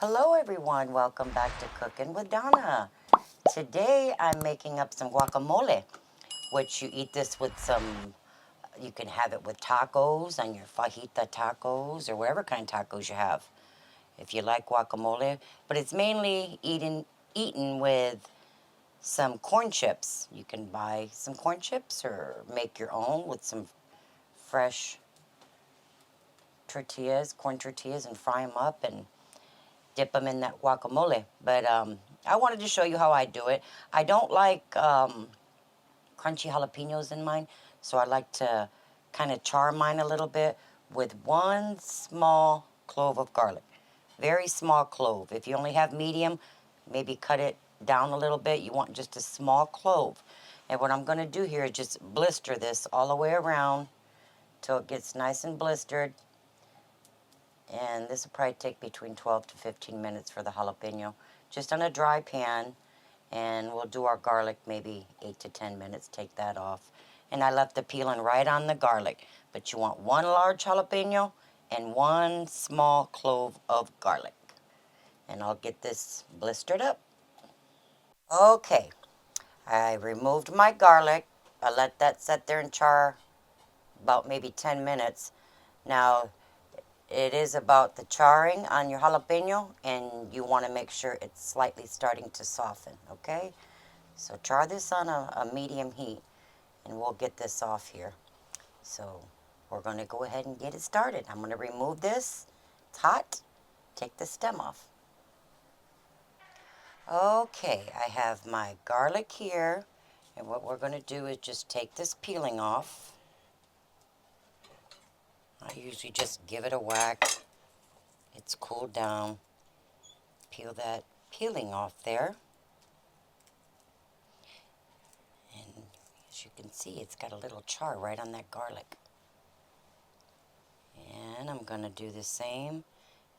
Hello everyone, welcome back to Cooking with Donna. Today I'm making up some guacamole, which you eat this with you can have it with tacos, on your fajita tacos, or whatever kind of tacos you have, if you like guacamole. But it's mainly eaten with some corn chips. You can buy some corn chips or make your own with some fresh corn tortillas, and fry them up and dip them in that guacamole. But I wanted to show you how I do it. I don't like crunchy jalapenos in mine, so I like to kind of char mine a little bit with one small clove of garlic. Very small clove. If you only have medium, maybe cut it down a little bit. You want just a small clove. And what I'm going to do here is just blister this all the way around till it gets nice and blistered. And this will probably take between 12 to 15 minutes for the jalapeno. Just on a dry pan. And we'll do our garlic maybe 8 to 10 minutes. Take that off. And I left the peeling right on the garlic. But you want one large jalapeno and one small clove of garlic. And I'll get this blistered up. Okay. I removed my garlic. I let that sit there and char about maybe 10 minutes. Now, it is about the charring on your jalapeno, and you want to make sure it's slightly starting to soften, okay? So char this on a medium heat, and we'll get this off here. So we're going to go ahead and get it started. I'm going to remove this. It's hot. Take the stem off. Okay, I have my garlic here, and what we're going to do is just take this peeling off. I usually just give it a whack. It's cooled down. Peel that peeling off there. And as you can see, it's got a little char right on that garlic. And I'm going to do the same.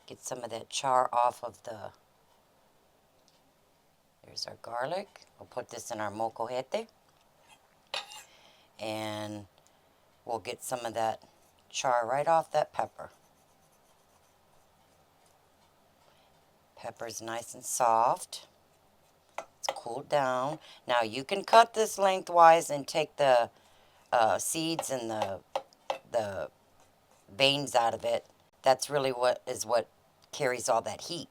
Get some of that char off of there's our garlic. We'll put this in our molcajete. And we'll get some of that char right off that pepper. Pepper's nice and soft. It's cooled down. Now you can cut this lengthwise and take the seeds and the veins out of it. That's really what carries all that heat.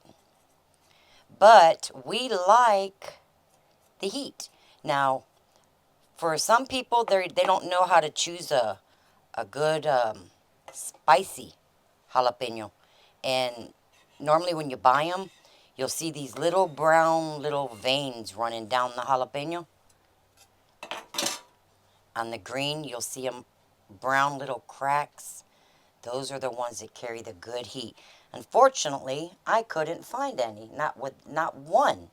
But we like the heat. Now, for some people, they don't know how to choose a good spicy jalapeno. And normally when you buy them, you'll see these little brown little veins running down the jalapeno. On the green, you'll see them brown little cracks. Those are the ones that carry the good heat. Unfortunately, I couldn't find any, not one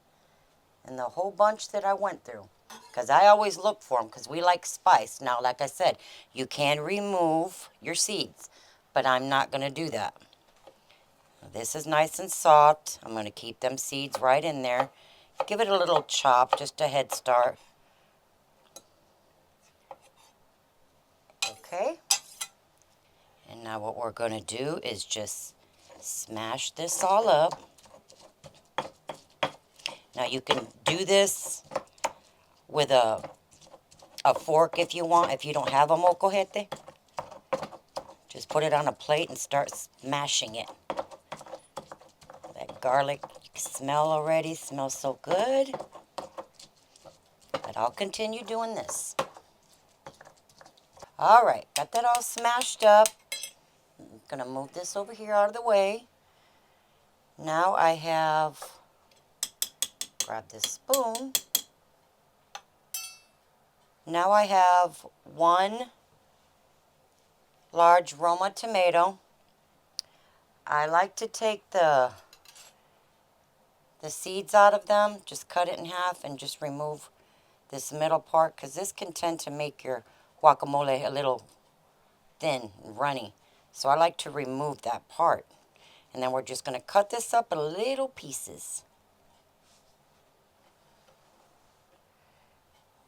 in the whole bunch that I went through. Because I always look for them, because we like spice. Now, like I said, you can remove your seeds, but I'm not going to do that. This is nice and soft. I'm going to keep them seeds right in there. Give it a little chop, just a head start. Okay. And now what we're going to do is just smash this all up. Now you can do this with a fork if you want, if you don't have a molcajete. Just put it on a plate and start smashing it. That garlic, you can smell already, smells so good. But I'll continue doing this. All right, got that all smashed up. I'm gonna move this over here out of the way. Now I have, grab this spoon. Now I have one large Roma tomato. I like to take the seeds out of them, just cut it in half and just remove this middle part, because this can tend to make your guacamole a little thin and runny. So I like to remove that part. And then we're just going to cut this up in little pieces.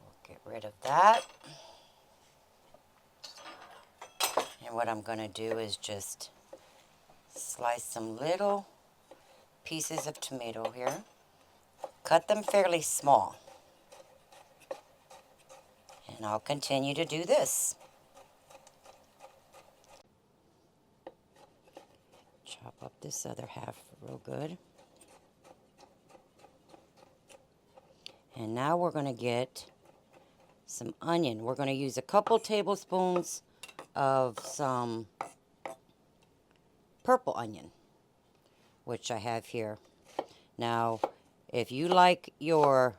We'll get rid of that. And what I'm going to do is just slice some little pieces of tomato here. Cut them fairly small. And I'll continue to do this. Chop up this other half real good. And now we're going to get some onion. We're going to use a couple tablespoons of some purple onion, which I have here. Now, if you like your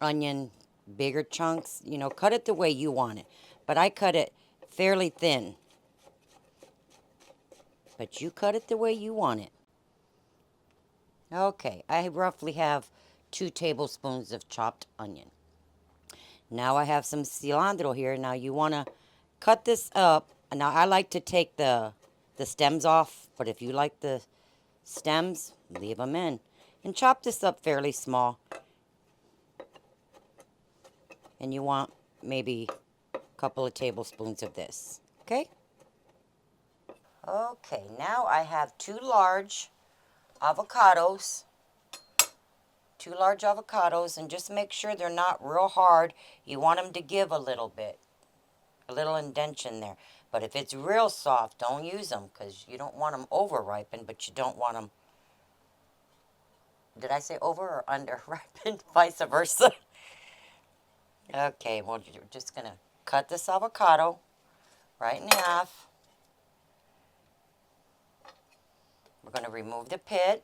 onion bigger chunks, you know, cut it the way you want it. But I cut it fairly thin. But you cut it the way you want it. Okay, I roughly have 2 tablespoons of chopped onion. Now I have some cilantro here. Now you want to cut this up. Now I like to take the stems off, but if you like the stems, leave them in. And chop this up fairly small. And you want maybe a couple of tablespoons of this. Okay? Okay, now I have 2 large avocados. 2 large avocados, and just make sure they're not real hard. You want them to give a little bit. A little indentation there. But if it's real soft, don't use them, because you don't want them over ripened, but you don't want them, did I say over or under ripened? Vice versa. Okay, well, you're just going to cut this avocado right in half. We're going to remove the pit.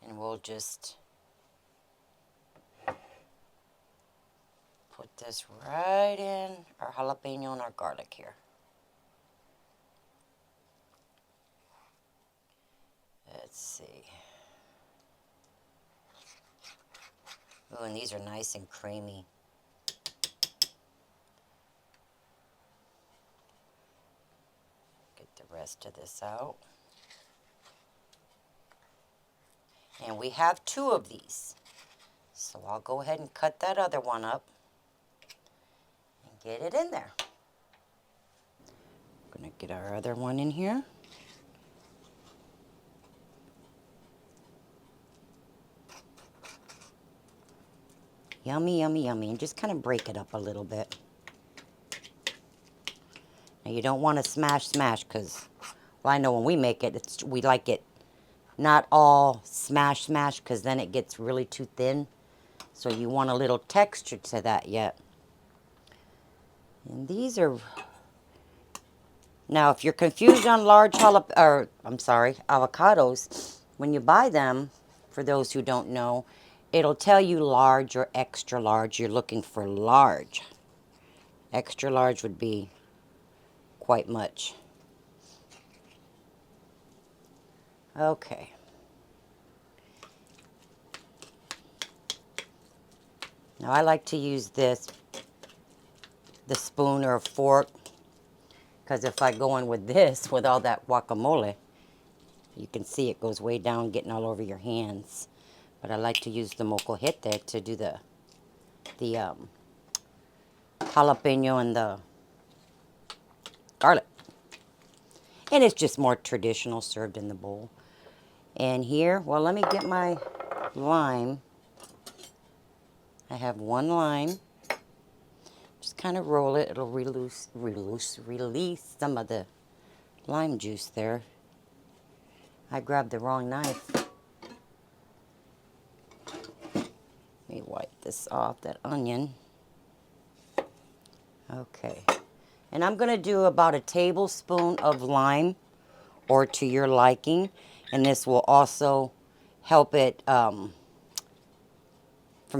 And we'll just put this right in our jalapeno and our garlic here. Let's see. Oh, and these are nice and creamy. Get the rest of this out. And we have 2 of these. So I'll go ahead and cut that other one up and get it in there. I'm going to get our other one in here. Yummy, yummy, yummy. And just kind of break it up a little bit. Now you don't want to smash because, well, I know when we make it, we like it not all smash, because then it gets really too thin. So you want a little texture to that yet. And these are... Now, if you're confused on large avocados, when you buy them, for those who don't know, it'll tell you large or extra large. You're looking for large. Extra large would be quite much. Okay. Now I like to use the spoon or a fork, because if I go in with this, with all that guacamole, you can see it goes way down, getting all over your hands. But I like to use the molcajete to do the jalapeno and the garlic. And it's just more traditional, served in the bowl. And here, well, let me get my lime. I have 1 lime. Just kind of roll it. It'll release some of the lime juice there. I grabbed the wrong knife. Let me wipe this off, that onion. Okay. And I'm going to do about a tablespoon of lime, or to your liking. And this will also help it from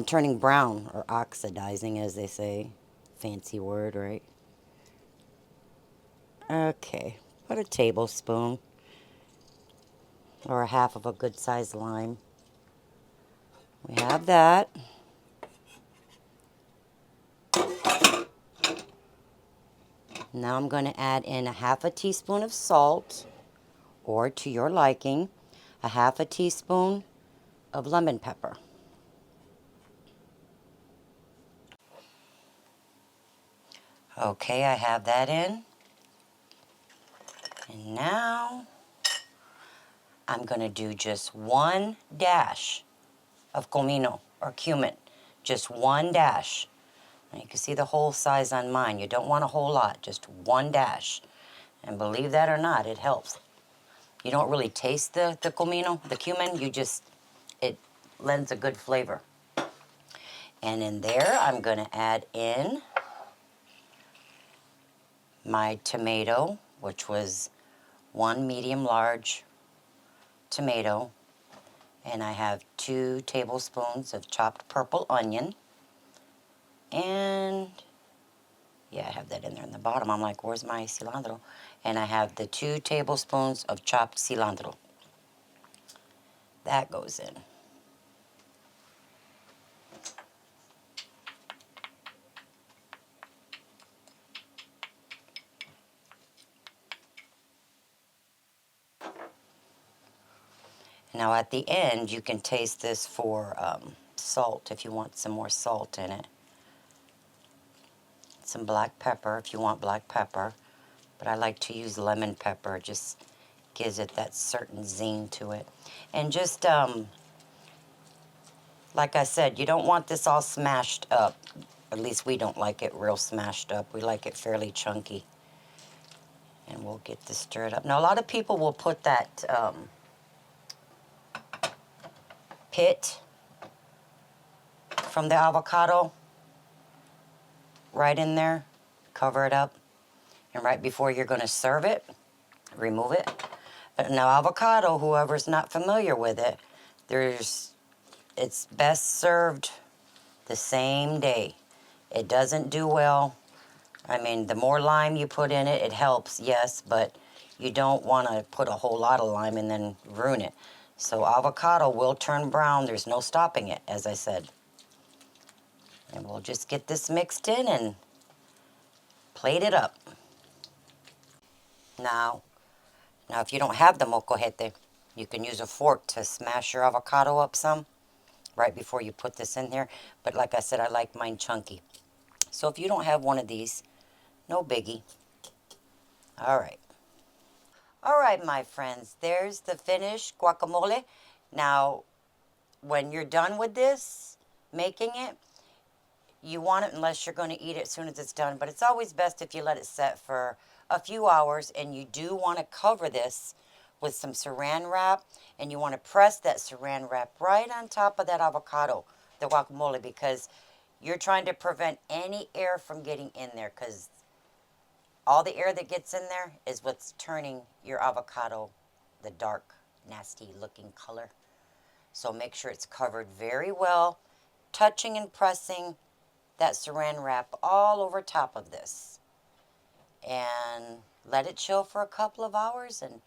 turning brown, or oxidizing, as they say. Fancy word, right? Okay. About a tablespoon, or a half of a good sized lime. We have that. Now I'm going to add in a half a teaspoon of salt, or to your liking, a half a teaspoon of lemon pepper. Okay, I have that in. And now I'm going to do just one dash of comino or cumin. Just one dash. And you can see the whole size on mine. You don't want a whole lot, just one dash. And believe that or not, it helps. You don't really taste the comino, the cumin, it lends a good flavor. And in there, I'm going to add in my tomato, which was one medium large tomato. And I have 2 tablespoons of chopped purple onion. And yeah, I have that in there in the bottom. I'm like, where's my cilantro? And I have the 2 tablespoons of chopped cilantro. That goes in. Now at the end, you can taste this for salt if you want some more salt in it. Some black pepper if you want black pepper. But I like to use lemon pepper. It just gives it that certain zing to it. And just, like I said, you don't want this all smashed up. At least we don't like it real smashed up. We like it fairly chunky. And we'll get this stirred up. Now, a lot of people will put that pit from the avocado right in there. Cover it up. And right before you're going to serve it, remove it. But now, avocado, whoever's not familiar with it, it's best served the same day. It doesn't do well. I mean, the more lime you put in it, it helps, yes, but you don't want to put a whole lot of lime and then ruin it. So avocado will turn brown. There's no stopping it, as I said. And we'll just get this mixed in and plate it up. Now if you don't have the molcajete, you can use a fork to smash your avocado up some right before you put this in there. But like I said, I like mine chunky. So if you don't have one of these, no biggie. All right. All right, my friends, there's the finished guacamole. Now, when you're done with this, making it, you want it unless you're going to eat it as soon as it's done. But it's always best if you let it set for a few hours. And you do want to cover this with some saran wrap. And you want to press that saran wrap right on top of that avocado, the guacamole, because you're trying to prevent any air from getting in there, because all the air that gets in there is what's turning your avocado the dark, nasty looking color. So make sure it's covered very well, touching and pressing that saran wrap all over top of this. And let it chill for a couple of hours, and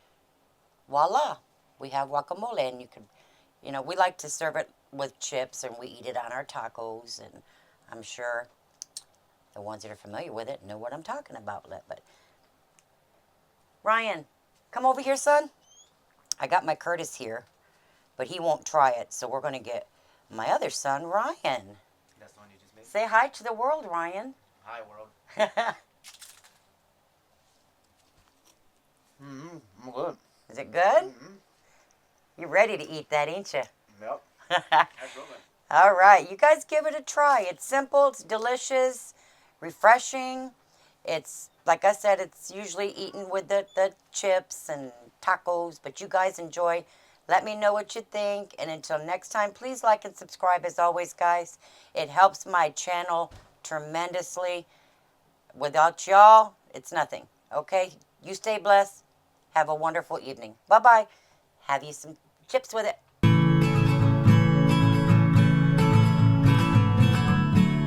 voila, we have guacamole. And you can, we like to serve it with chips, and we eat it on our tacos, and I'm sure the ones that are familiar with it know what I'm talking about. But Ryan, come over here, son. I got my Curtis here, but he won't try it, so we're going to get my other son, Ryan. That's the one you just made? Say hi to the world, Ryan. Hi, world. I'm good. Is it good? You're ready to eat that, ain't you? Yep. Absolutely. All right, you guys give it a try. It's simple, it's delicious, refreshing. It's, like I said, it's usually eaten with the chips and tacos, but you guys enjoy. Let me know what you think, and until next time, please like and subscribe as always, guys. It helps my channel tremendously. Without y'all, it's nothing, okay? You stay blessed. Have a wonderful evening. Bye-bye. Have you some chips with it.